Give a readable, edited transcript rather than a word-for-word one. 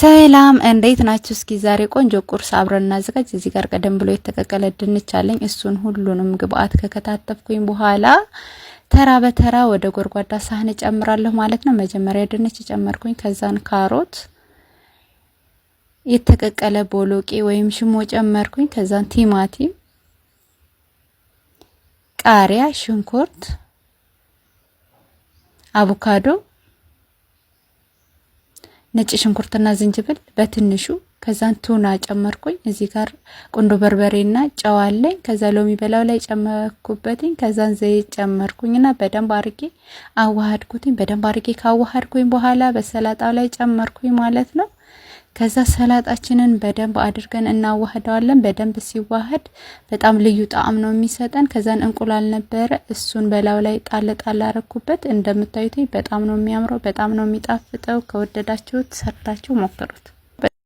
ሰላም እንዴት ናችሁ? እስኪ ዛሬ ቆንጆ ቁርስ አብረን እናዘጋጅ። እዚህ ጋር ቀደም ብሎ የተቀቀለ ድንች አለኝ። እሱን ሁሉንም ግብአት ከከታተፍኩኝ በኋላ ተራ በተራ ወደ ጎርጓዳ ሳህን ጨምራለሁ ማለት ነው። መጀመሪያ ድንች ጨመርኩኝ፣ ከዛን ካሮት፣ የተቀቀለ ቦሎቄ ወይም ሽሞ ጨመርኩኝ፣ ከዛን ቲማቲም፣ ቃሪያ፣ ሽንኩርት፣ አቮካዶ፣ ነጭ ሽንኩርትና ዝንጅብል በትንሹ፣ ከዛን ቱና ጨመርኩኝ። እዚህ ጋር ቁንዶ በርበሬና ጨው አለኝ። ከዛ ሎሚ በላው ላይ ጨመርኩበትኝ። ከዛን ዘይት ጨመርኩኝና በደንብ አርጌ አዋሃድኩትኝ። በደንብ አርጌ ካዋሃድኩኝ በኋላ በሰላጣው ላይ ጨመርኩኝ ማለት ነው። ከዛ ሰላጣችንን በደንብ አድርገን እናዋህደዋለን። በደንብ ሲዋሃድ በጣም ልዩ ጣዕም ነው የሚሰጠን። ከዛን እንቁላል ነበረ፣ እሱን በላው ላይ ጣል አረኩበት። እንደምታዩት በጣም ነው የሚያምረው፣ በጣም ነው የሚጣፍጠው። ከወደዳችሁት ሰርታችሁ ሞክሩት።